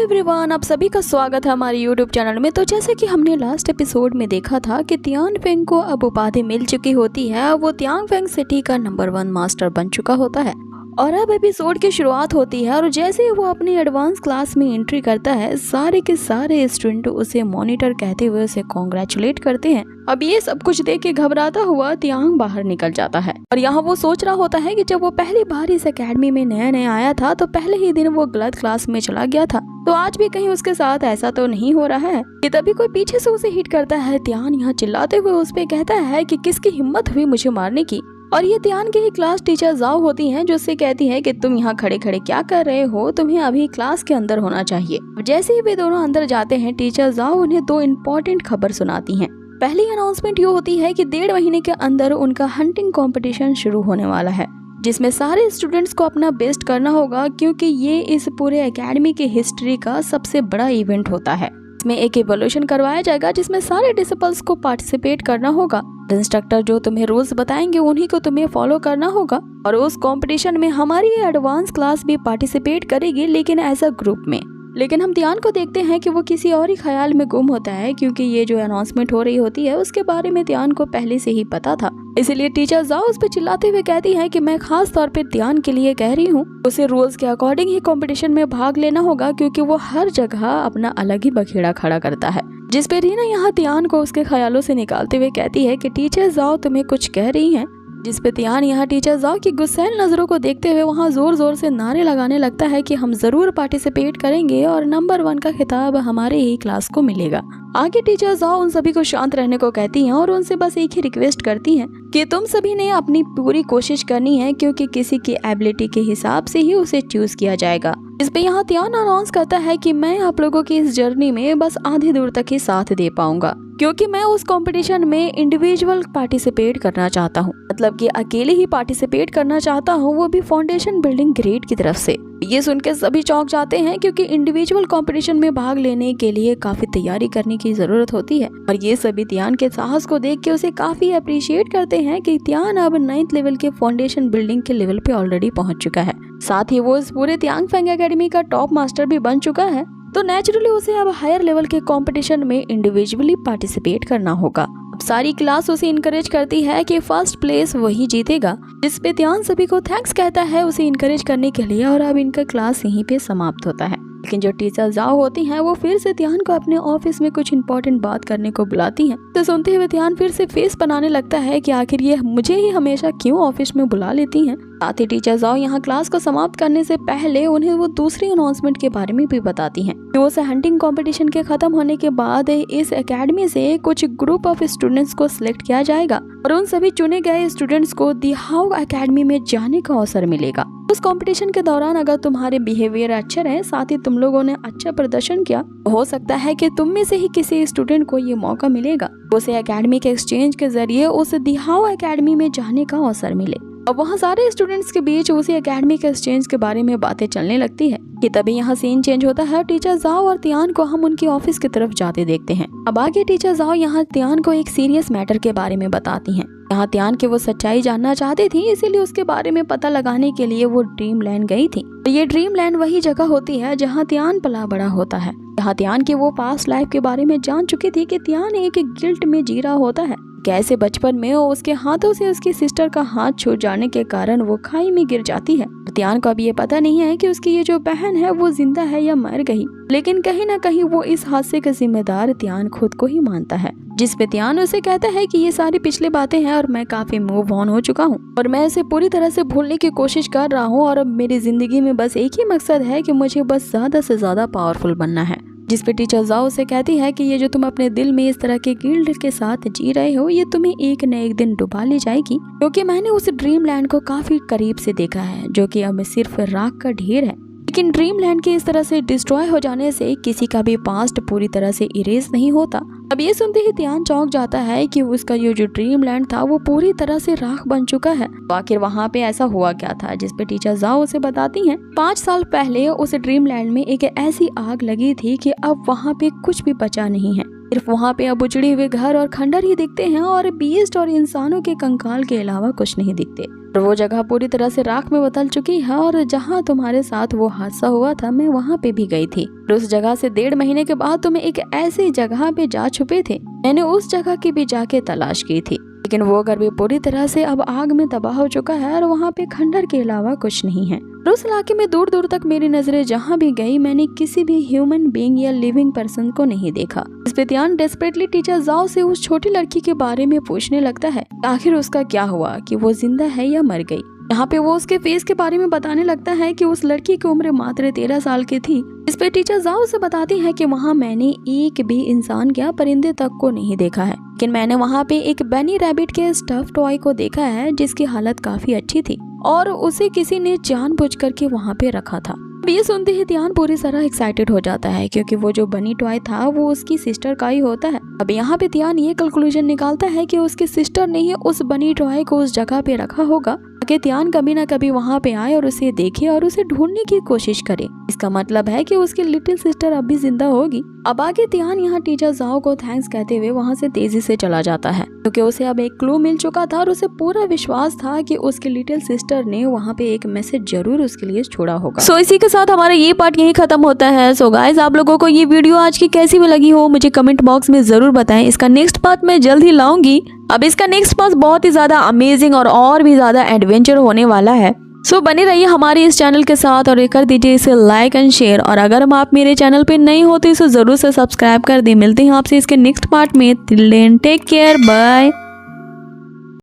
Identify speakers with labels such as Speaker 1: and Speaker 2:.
Speaker 1: Everyone, आप सभी का स्वागत है हमारे यूट्यूब चैनल में। तो जैसे कि हमने लास्ट एपिसोड में देखा था कि तियान फेंग को अब उपाधि मिल चुकी होती है। वो तियान फेंग सिटी का नंबर 1 मास्टर बन चुका होता है और अब एपिसोड की शुरुआत होती है। और जैसे ही वो अपनी एडवांस क्लास में एंट्री करता है, सारे के सारे स्टूडेंट उसे मॉनिटर कहते हुए उसे कॉन्ग्रेचुलेट करते हैं। अब ये सब कुछ देख के घबराता हुआ तियांग बाहर निकल जाता है और यहाँ वो सोच रहा होता है कि जब वो पहली बार इस एकेडमी में नया नया आया था तो पहले ही दिन वो गलत क्लास में चला गया था। तो आज भी कहीं उसके साथ ऐसा तो नहीं हो रहा है कि तभी कोई पीछे से उसे हिट करता है। तियान यहाँ चिल्लाते हुए उस पे कहता है कि किसकी हिम्मत हुई मुझे मारने की। और ये तियान की ही क्लास टीचर जाओ होती हैं जो उससे कहती है कि तुम यहाँ खड़े खड़े क्या कर रहे हो, तुम्हें अभी क्लास के अंदर होना चाहिए। जैसे ही वे दोनों अंदर जाते हैं, टीचर जाओ उन्हें 2 इम्पोर्टेंट खबर सुनाती हैं। पहली अनाउंसमेंट ये होती है कि 1.5 महीने के अंदर उनका हंटिंग कंपटीशन शुरू होने वाला है, जिसमें सारे स्टूडेंट्स को अपना बेस्ट करना होगा क्योंकि ये इस पूरे एकेडमी की हिस्ट्री का सबसे बड़ा इवेंट होता है। इसमें एक इवोल्यूशन करवाया जाएगा जिसमें सारे डिसिपल्स को पार्टिसिपेट करना होगा। इंस्ट्रक्टर जो तुम्हें रूल्स बताएंगे उन्हीं को तुम्हें फॉलो करना होगा। और उस कंपटीशन में हमारी एडवांस क्लास भी पार्टिसिपेट करेगी, लेकिन एज अ ग्रुप में। लेकिन हम तियान को देखते हैं कि वो किसी और ही ख्याल में गुम होता है क्योंकि ये जो अनाउंसमेंट हो रही होती है उसके बारे में तियान को पहले से ही पता था। इसीलिए टीचर जाओ उस पे चिल्लाते हुए कहती है कि मैं खास तौर पे तियान के लिए कह रही हूँ, उसे रूल्स के अकॉर्डिंग ही कंपटीशन में भाग लेना होगा क्योंकि वो हर जगह अपना अलग ही बखेड़ा खड़ा करता है। जिस पे रीना यहाँ तियान को उसके ख्यालों से निकालते हुए कहती है कि टीचर जाओ तुम्हें कुछ कह रही हैं। जिस पे तियान यहाँ टीचर जाओ की गुस्सैल नजरों को देखते हुए वहाँ जोर जोर से नारे लगाने लगता है कि हम जरूर पार्टिसिपेट करेंगे और नंबर 1 का खिताब हमारे ही क्लास को मिलेगा। आगे टीचर जाओ उन सभी को शांत रहने को कहती हैं और उनसे बस एक ही रिक्वेस्ट करती हैं कि तुम सभी ने अपनी पूरी कोशिश करनी है क्योंकि किसी की एबिलिटी के हिसाब से ही उसे चूज किया जाएगा। इस पे यहाँ तियान अनाउंस करता है कि मैं आप लोगों की इस जर्नी में बस आधी दूर तक ही साथ दे पाऊंगा क्योंकि मैं उस कंपटीशन में इंडिविजुअल पार्टिसिपेट करना चाहता हूँ, मतलब कि अकेले ही पार्टिसिपेट करना चाहता हूँ, वो भी फाउंडेशन बिल्डिंग ग्रेड की तरफ से। ये सुन के सभी चौंक जाते हैं क्योंकि इंडिविजुअल कंपटीशन में भाग लेने के लिए काफी तैयारी करने की जरूरत होती है। और ये सभी तियान के साहस को देख के उसे काफी अप्रिशिएट करते हैं कि तियान अब 9th लेवल के फाउंडेशन बिल्डिंग के लेवल पे ऑलरेडी पहुंच चुका है। साथ ही वो इस पूरे तियांग फेंग एकेडमी का टॉप मास्टर भी बन चुका है, तो नेचुरली उसे अब हायर लेवल के कंपटीशन में इंडिविजुअली पार्टिसिपेट करना होगा। अब सारी क्लास उसे इनकरेज करती है कि फर्स्ट प्लेस वही जीतेगा, जिस पे तियान सभी को थैंक्स कहता है उसे इनकरेज करने के लिए। और अब इनका क्लास यहीं पे समाप्त होता है। लेकिन जो टीचर जाओ होती हैं वो फिर से तियान को अपने ऑफिस में कुछ इंपॉर्टेंट बात करने को बुलाती हैं। तो सुनते हुए तियान फिर से फेस बनाने लगता है कि आखिर ये मुझे ही हमेशा क्यों ऑफिस में बुला लेती हैं। साथ ही टीचर जाओ यहाँ क्लास को समाप्त करने से पहले उन्हें वो दूसरी अनाउंसमेंट के बारे में भी बताती हैं कि उसे हंटिंग कंपटीशन के खत्म होने के बाद इस एकेडमी से कुछ ग्रुप ऑफ स्टूडेंट्स को सिलेक्ट किया जाएगा और उन सभी चुने गए स्टूडेंट्स को दी हाउ एकेडमी में जाने का अवसर मिलेगा। उस कंपटीशन के दौरान अगर तुम्हारे बिहेवियर अच्छे रहे, साथ ही तुम लोगों ने अच्छा प्रदर्शन किया, हो सकता है कि तुम में से ही किसी स्टूडेंट को ये मौका मिलेगा, उसे एकेडमी के एक्सचेंज के जरिए उस दी हाउ एकेडमी में जाने का अवसर मिले। अब वहाँ सारे स्टूडेंट्स के बीच उसी एकेडमी के एक्सचेंज के बारे में बातें चलने लगती है कि तभी यहाँ सीन चेंज होता है। टीचर जाओ और तियान को हम उनकी ऑफिस की तरफ जाते देखते हैं। अब आगे टीचर जाओ यहाँ तियान को एक सीरियस मैटर के बारे में बताती हैं। यहाँ तियान की वो सच्चाई जानना चाहती थी, इसीलिए उसके बारे में पता लगाने के लिए वो ड्रीम लैंड गई थी। ये ड्रीम लैंड वही जगह होती है जहाँ तियान पला बड़ा होता है। यहाँ तियान की वो पास्ट लाइफ के बारे में जान चुकी थी कि तियान एक गिल्ट में जी रहा होता है। कैसे बचपन में उसके हाथों से उसकी सिस्टर का हाथ छूट जाने के कारण वो खाई में गिर जाती है। तियान को अब ये पता नहीं है कि उसकी ये जो बहन है वो जिंदा है या मर गई, लेकिन कहीं ना कहीं वो इस हादसे का जिम्मेदार तियान खुद को ही मानता है। जिस पे तियान उसे कहता है कि ये सारी पिछली बातें हैं और मैं काफी मूव ऑन हो चुका हूँ और मैं इसे पूरी तरह से भूलने की कोशिश कर रहा हूँ और अब मेरी जिंदगी में बस एक ही मकसद है कि मुझे बस ज्यादा से ज्यादा पावरफुल बनना है। जिस पे टीचर जाओ से कहती है कि ये जो तुम अपने दिल में इस तरह के गिल्ट के साथ जी रहे हो, ये तुम्हें एक न एक दिन डुबा ले जाएगी क्योंकि मैंने उस ड्रीम लैंड को काफी करीब से देखा है जो कि अब सिर्फ राख का ढेर है। लेकिन ड्रीम लैंड के इस तरह से डिस्ट्रॉय हो जाने से किसी का भी पास्ट पूरी तरह से इरेज नहीं होता। अब ये सुनते ही तियान चौंक जाता है कि उसका ये जो ड्रीम लैंड था वो पूरी तरह से राख बन चुका है। तो आखिर वहाँ पे ऐसा हुआ क्या था, जिस पे टीचर जाओ उसे बताती हैं 5 साल पहले उस ड्रीम लैंड में एक ऐसी आग लगी थी कि अब वहाँ पे कुछ भी बचा नहीं है। सिर्फ वहाँ पे अब उजड़े हुए घर और खंडर ही दिखते हैं और बीस्ट और इंसानों के कंकाल के अलावा कुछ नहीं दिखते। और वो जगह पूरी तरह से राख में बदल चुकी है और जहाँ तुम्हारे साथ वो हादसा हुआ था मैं वहाँ पे भी गई थी। और उस जगह से 1.5 महीने के बाद तुम एक ऐसी जगह पे जा छुपे थे। मैंने उस जगह की भी जाके तलाश की थी, लेकिन वो घर भी पूरी तरह से अब आग में तबाह हो चुका है और वहाँ पे खंडर के अलावा कुछ नहीं है। उस इलाके में दूर दूर तक मेरी नजरें जहाँ भी गई मैंने किसी भी ह्यूमन बीइंग या लिविंग पर्सन को नहीं देखा। इस पे तियान डेस्परेटली टीचर जाओ से उस छोटी लड़की के बारे में पूछने लगता है आखिर उसका क्या हुआ, कि वो जिंदा है या मर गई। यहाँ पे वो उसके फेस के बारे में बताने लगता है कि उस लड़की की उम्र मात्र 13 साल की थी। इस पे टीचर जाओ से बताती है कि वहाँ मैंने एक भी इंसान या परिंदे तक को नहीं देखा है, लेकिन मैंने वहाँ पे एक बनी रैबिट के स्टफ टॉय को देखा है जिसकी हालत काफी अच्छी थी और उसे किसी ने जानबूझ करके वहाँ पे रखा था। अब ये सुनते ही तियान पूरी तरह एक्साइटेड हो जाता है क्योंकि वो जो बनी टॉय था वो उसकी सिस्टर का ही होता है। अब यहाँ पे तियान ये कंक्लूजन निकालता है कि उसकी सिस्टर ने ही उस बनी टॉय को उस जगह पे रखा होगा ताकि तियान कभी ना कभी वहाँ पे आए और उसे देखे और उसे ढूंढने की कोशिश करे। इसका मतलब है कि उसकी लिटिल सिस्टर अब भी जिंदा होगी। अब आगे तियान यहाँ टीचर जाओ को थैंक्स कहते हुए वहाँ से तेजी से चला जाता है क्योंकि उसे अब एक क्लू मिल चुका था और उसे पूरा विश्वास था कि उसकी लिटिल सिस्टर ने वहाँ पे एक मैसेज जरूर उसके लिए छोड़ा होगा। सो इसी के साथ हमारा ये पार्ट यही खत्म होता है। सो गाइस, आप लोगों को ये वीडियो आज की कैसी भी लगी हो मुझे कमेंट बॉक्स में जरूर बताएं। इसका नेक्स्ट पार्ट मैं जल्द ही लाऊंगी। अब इसका नेक्स्ट पार्ट बहुत ही ज्यादा अमेजिंग और भी ज्यादा एडवेंचर होने वाला है। सो बने रहिए हमारे इस चैनल के साथ और कर दीजिए इसे लाइक एंड शेयर। और अगर हम आप मेरे चैनल पे नए हो तो इसे जरूर से सब्सक्राइब कर दें। मिलते हैं आपसे इसके नेक्स्ट पार्ट में। Till then take care, bye.